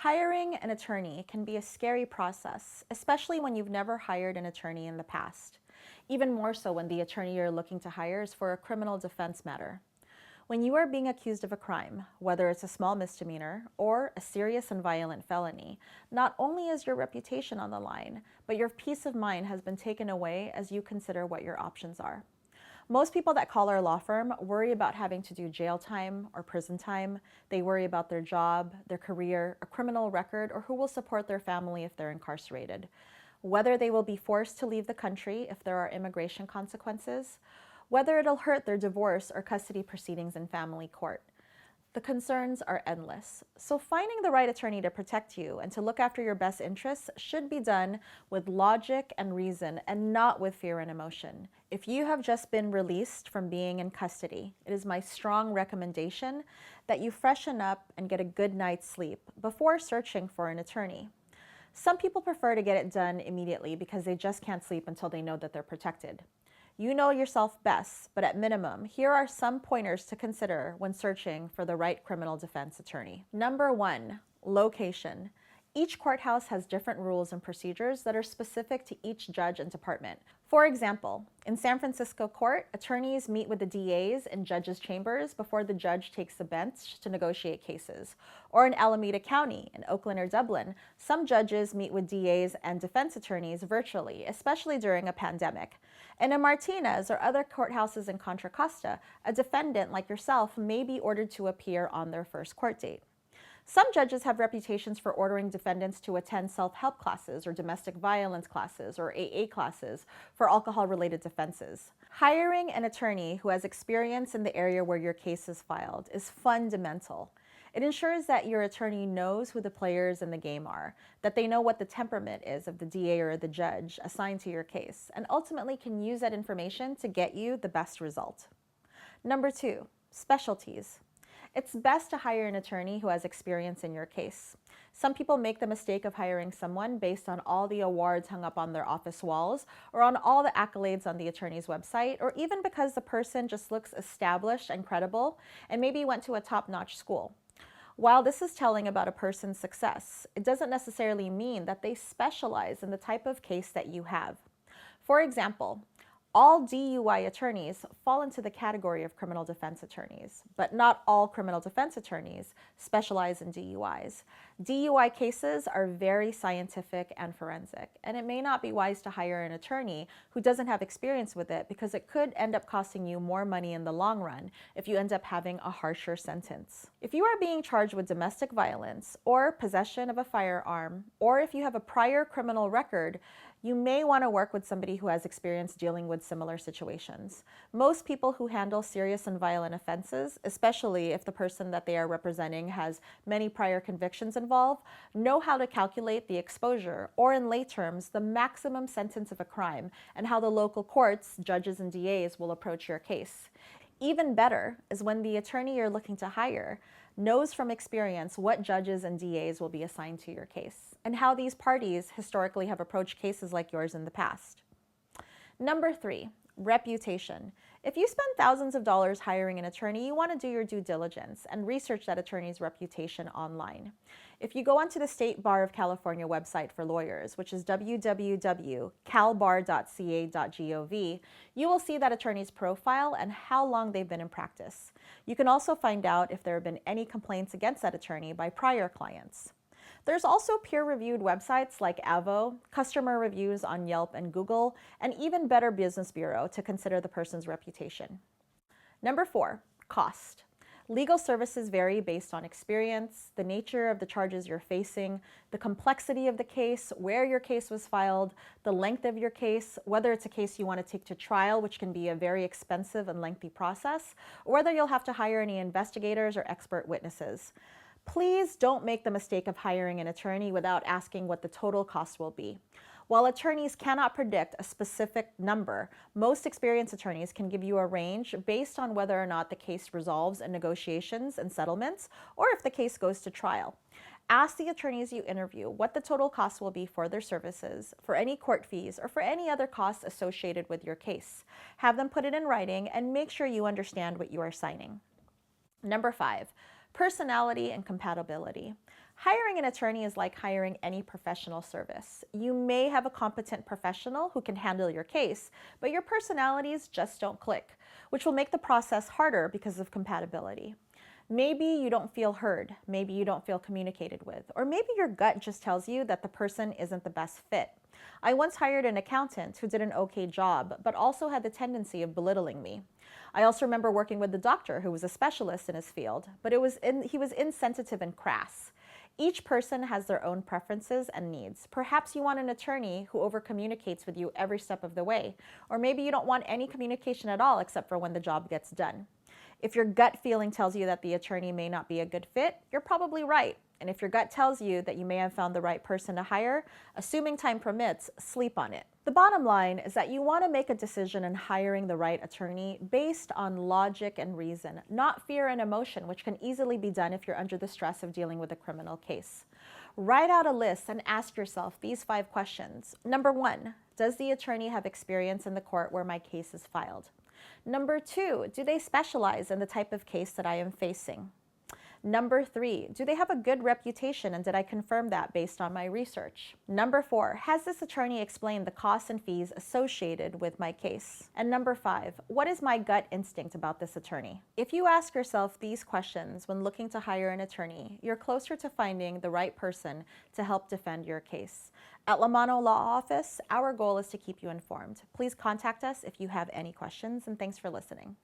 Hiring an attorney can be a scary process, especially when you've never hired an attorney in the past. Even more so when the attorney you're looking to hire is for a criminal defense matter. When you are being accused of a crime, whether it's a small misdemeanor or a serious and violent felony, not only is your reputation on the line, but your peace of mind has been taken away as you consider what your options are. Most people that call our law firm worry about having to do jail time or prison time. They worry about their job, their career, a criminal record, or who will support their family if they're incarcerated. Whether they will be forced to leave the country if there are immigration consequences. Whether it'll hurt their divorce or custody proceedings in family court. The concerns are endless. So finding the right attorney to protect you and to look after your best interests should be done with logic and reason and not with fear and emotion. If you have just been released from being in custody, it is my strong recommendation that you freshen up and get a good night's sleep before searching for an attorney. Some people prefer to get it done immediately because they just can't sleep until they know that they're protected. You know yourself best, but at minimum, here are some pointers to consider when searching for the right criminal defense attorney. Number 1, location. Each courthouse has different rules and procedures that are specific to each judge and department. For example, in San Francisco court, attorneys meet with the DAs in judges' chambers before the judge takes the bench to negotiate cases. Or in Alameda County, in Oakland or Dublin, some judges meet with DAs and defense attorneys virtually, especially during a pandemic. And in Martinez or other courthouses in Contra Costa, a defendant like yourself may be ordered to appear on their first court date. Some judges have reputations for ordering defendants to attend self-help classes or domestic violence classes or AA classes for alcohol-related defenses. Hiring an attorney who has experience in the area where your case is filed is fundamental. It ensures that your attorney knows who the players in the game are, that they know what the temperament is of the DA or the judge assigned to your case, and ultimately can use that information to get you the best result. Number 2, specialties. It's best to hire an attorney who has experience in your case. Some people make the mistake of hiring someone based on all the awards hung up on their office walls or on all the accolades on the attorney's website, or even because the person just looks established and credible and maybe went to a top-notch school. While this is telling about a person's success, it doesn't necessarily mean that they specialize in the type of case that you have. For example, all DUI attorneys fall into the category of criminal defense attorneys, but not all criminal defense attorneys specialize in DUIs. DUI cases are very scientific and forensic, and it may not be wise to hire an attorney who doesn't have experience with it because it could end up costing you more money in the long run if you end up having a harsher sentence. If you are being charged with domestic violence or possession of a firearm, or if you have a prior criminal record, you may want to work with somebody who has experience dealing with similar situations. Most people who handle serious and violent offenses, especially if the person that they are representing has many prior convictions involved, know how to calculate the exposure, or in lay terms, the maximum sentence of a crime, and how the local courts, judges, and DAs will approach your case. Even better is when the attorney you're looking to hire knows from experience what judges and DAs will be assigned to your case, and how these parties historically have approached cases like yours in the past. Number 3, reputation. If you spend thousands of dollars hiring an attorney, you want to do your due diligence and research that attorney's reputation online. If you go onto the State Bar of California website for lawyers, which is www.calbar.ca.gov, you will see that attorney's profile and how long they've been in practice. You can also find out if there have been any complaints against that attorney by prior clients. There's also peer-reviewed websites like Avo, customer reviews on Yelp and Google, and even Better Business Bureau to consider the person's reputation. Number 4, cost. Legal services vary based on experience, the nature of the charges you're facing, the complexity of the case, where your case was filed, the length of your case, whether it's a case you want to take to trial, which can be a very expensive and lengthy process, or whether you'll have to hire any investigators or expert witnesses. Please don't make the mistake of hiring an attorney without asking what the total cost will be. While attorneys cannot predict a specific number, most experienced attorneys can give you a range based on whether or not the case resolves in negotiations and settlements, or if the case goes to trial. Ask the attorneys you interview what the total cost will be for their services, for any court fees, or for any other costs associated with your case. Have them put it in writing and make sure you understand what you are signing. Number 5, personality and compatibility. Hiring an attorney is like hiring any professional service. You may have a competent professional who can handle your case, but your personalities just don't click, which will make the process harder because of compatibility. Maybe you don't feel heard, maybe you don't feel communicated with, or maybe your gut just tells you that the person isn't the best fit. I once hired an accountant who did an okay job, but also had the tendency of belittling me. I also remember working with a doctor who was a specialist in his field, but he was insensitive and crass. Each person has their own preferences and needs. Perhaps you want an attorney who over-communicates with you every step of the way, or maybe you don't want any communication at all except for when the job gets done. If your gut feeling tells you that the attorney may not be a good fit, you're probably right. And if your gut tells you that you may have found the right person to hire, assuming time permits, sleep on it. The bottom line is that you want to make a decision in hiring the right attorney based on logic and reason, not fear and emotion, which can easily be done if you're under the stress of dealing with a criminal case. Write out a list and ask yourself these 5 questions. Number 1, does the attorney have experience in the court where my case is filed? Number 2, do they specialize in the type of case that I am facing? Number 3, do they have a good reputation and did I confirm that based on my research? Number 4, has this attorney explained the costs and fees associated with my case? And number 5, what is my gut instinct about this attorney? If you ask yourself these questions when looking to hire an attorney, you're closer to finding the right person to help defend your case. At Lamano Law Office, our goal is to keep you informed. Please contact us if you have any questions, and thanks for listening.